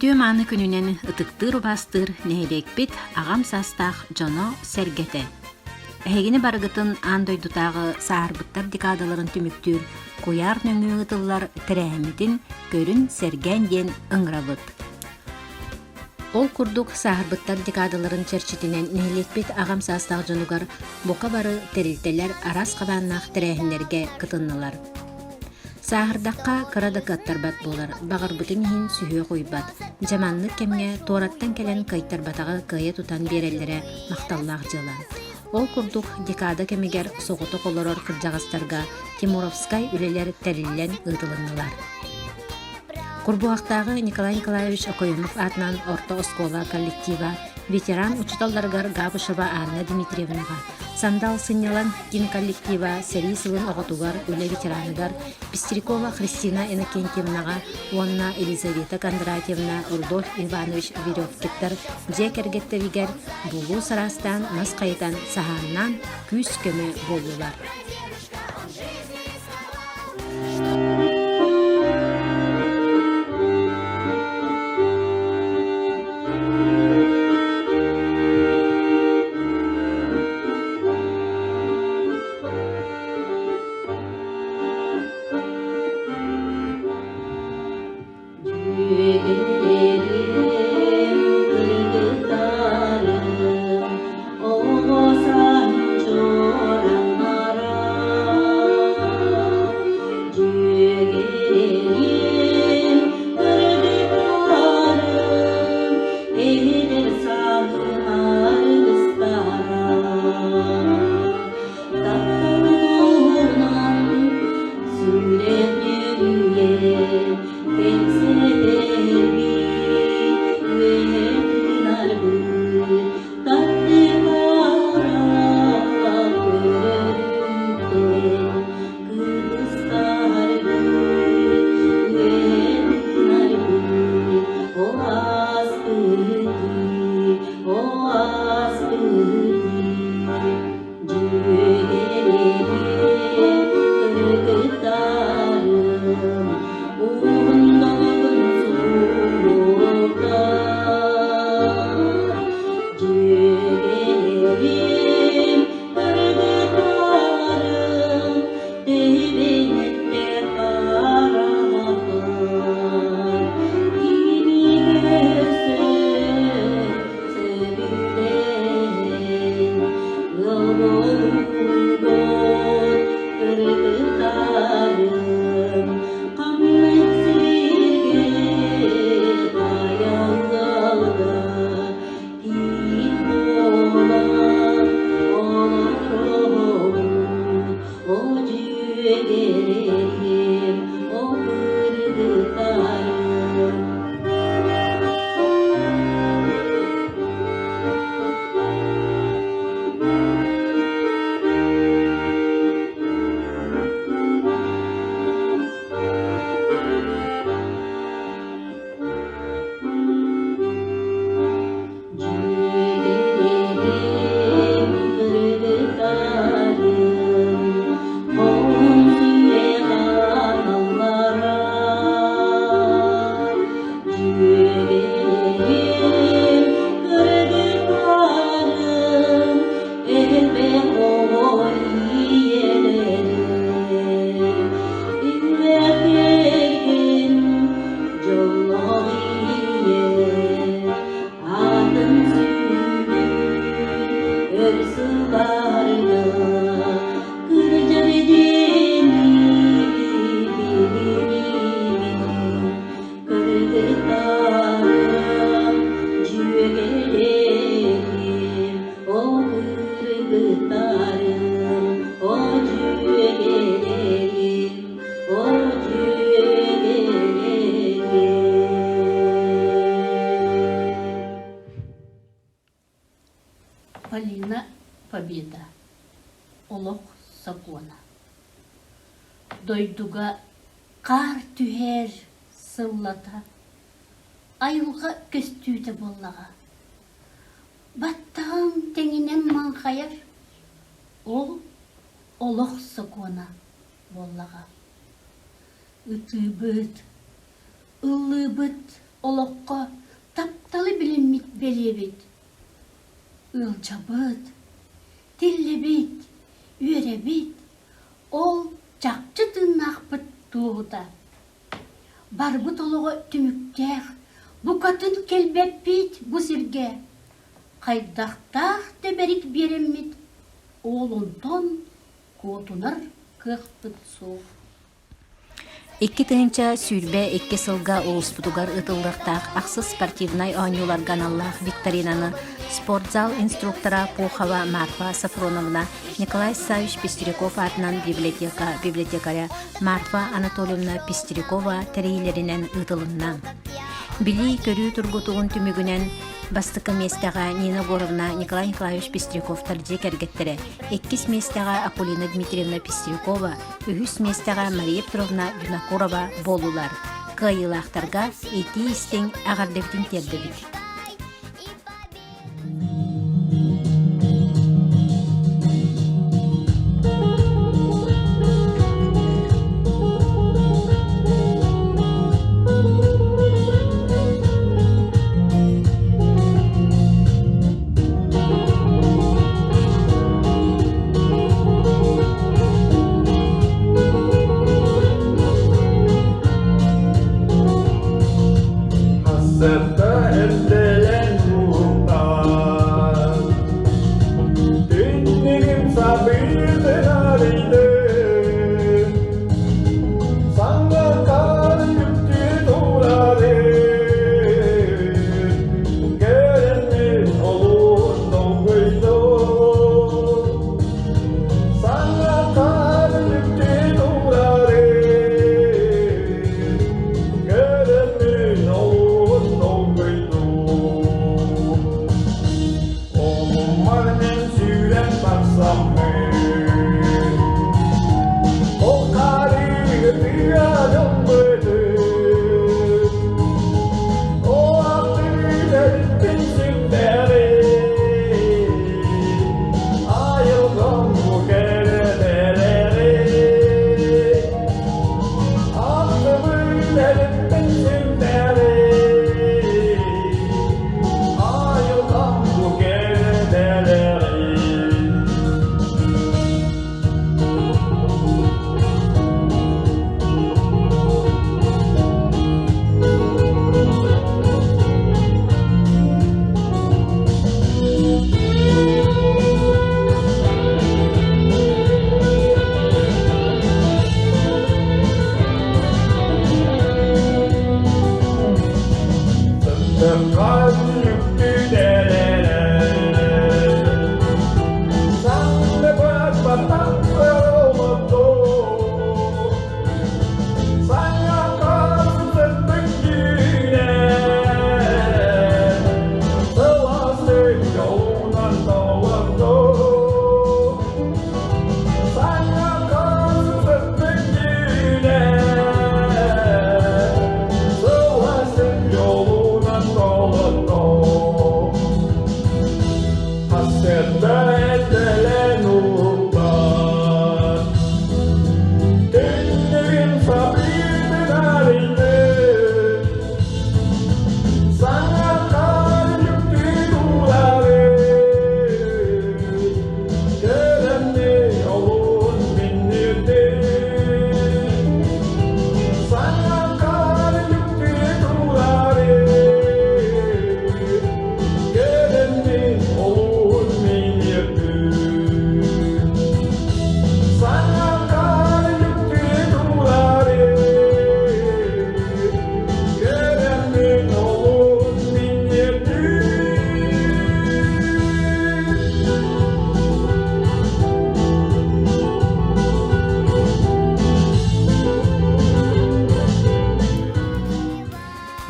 Көтүö мааны күнүнен ытыктыр бастыр нәйлекпит агам састах жоно сергете. Эхегини баргытын андойдутагы саарбыттар декадаларын түмүктүр куяр нөңүгытыллар тирәмитин көрүн серген ден ыңрабыт. Ол курдук саарбыттар декадаларын черчитинен нәйлекпит агам састах жонугар бока бары терилтелер арас кабаннах тирәһиннерге кытыннылар. Сахардаққа кырада каттарбат болар, бағарбытын хин сүйе қойбат. Жаманлык кемге тораттан келен кайттарбатаға кыя тутан береллері мақталлақ жылан. Ол курдук декада кемегер соғыты қолорор кыржағастарға Тимуровскай үлелер тәрілілен ұйтылынылар. Курбуақтағы Николай Николаевич Окоюнов атынан орта оскола коллектива ветеран учиталдаргар Габышева Анна Дмитриевнаға, Сандал Сынялан кин коллектива Серисовын оғытугар үле ветераныгар Пестерикова Христина Иннокентьевнаға, Уанна Елизавета Кондратьевна, Рудольф Иванович Веревкеттер, Джекергеттевигер, Булу Сарастан, Насқайтан, Саханнан, күз көмі болулар. Победа. Олох Сакона. Дойдуга қар түхер сыллата. Айылға көстүйті боллаға. Баттағын теңінен маңқайыр. Ол Олох Сакона боллаға. Үтібіт, ылыбыт олоққа тапталы білінмет белебет. Ылчабыт, тиллебет, үйеребет, ол жақчы тыннақпыт туғыда. Барбыт олығы түміктер, бұқатын келбеппет бұзірге. Қайдақтақ деберік береммет, олынтон котунар қықпыт соқ. Икки тыынча сүүрбэ икки сылга улуспутугар ытылдыктаах аксыз спортивнай оонюлар ганаллаах викторинаны спортзал инструктора Пухова Марфа Сафроновна Николай Савич Пестеряков атынан библиотекаря Марфа Анатольевна Пестерякова тәрейлеринен ытылынна. Били көрүү тургутугун түмүгүнен бастыкы местага Нина Горовна Николай Николаевич Пестеряков таржи кергеттере, 2 местага Акулина Дмитриевна Пестерякова, 3 местага Мария Петровна Винокурова болулар. Кайылақтарға эти истен ағардевтін тердебит.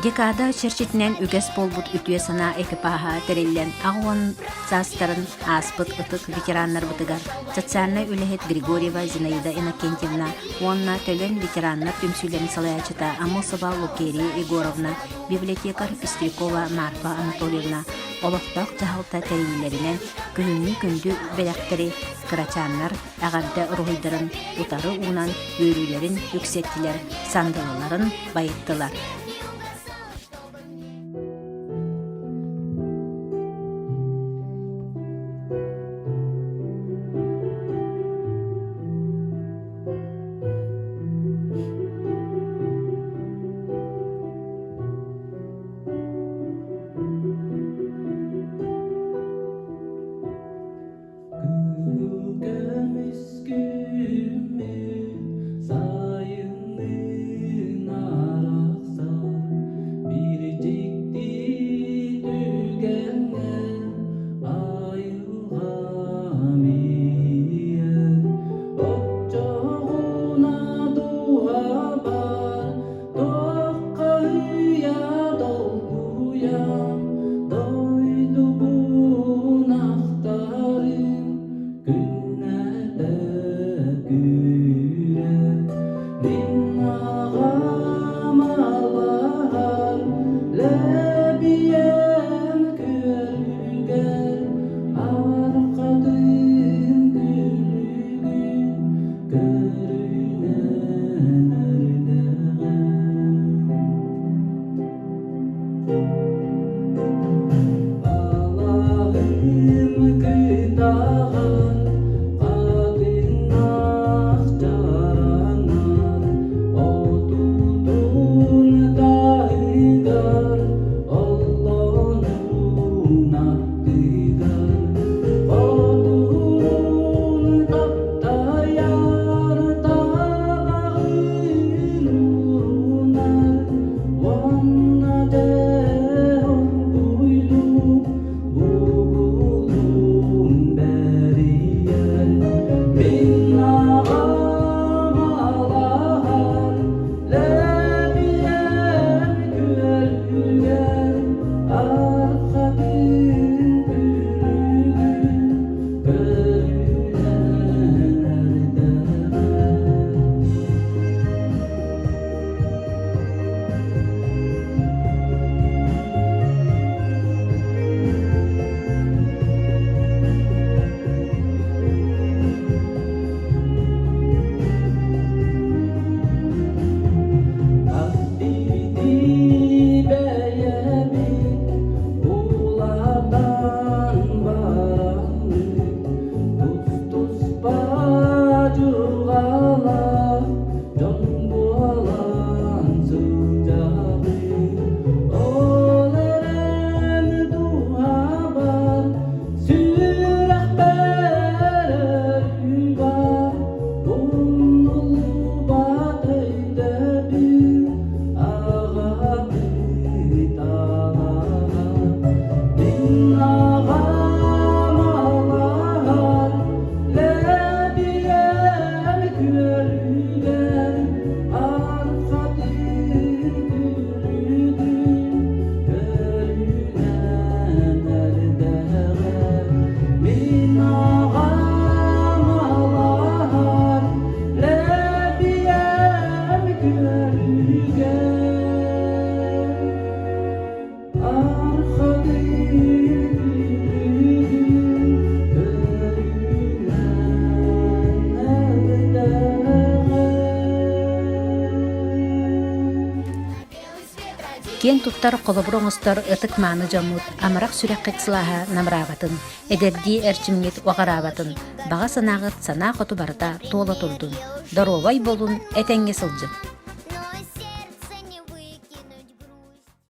Декада черчетинен үгес болбут үтүе сана экипаха тереллен агуан састарын аспыт ытык ветераннар бытыгар социальный үлехет Григорьева Зинаида Иннокентьевна, онна төлөн ветераннар түмсүлерин салаячыта Амосова Лукерия Егоровна, библиотекар Пестерякова Марфа Анатольевна, олоқтақ жахалта тереллеринен күнүнү күндү белектери кырачаннар агарды рухидарын утары унан үйрүлерин yüksеттилер, сандылыларын байыттылар. Кен туттар қолыбырыңыстар ытык маны жамут, амырақ сүрек қексылаға намырағатын, эдерди әрчімгет оғарабатын, баға санағыт санақ оту барыта тола тұрдun. Даровай болун, әтәңге сылжын.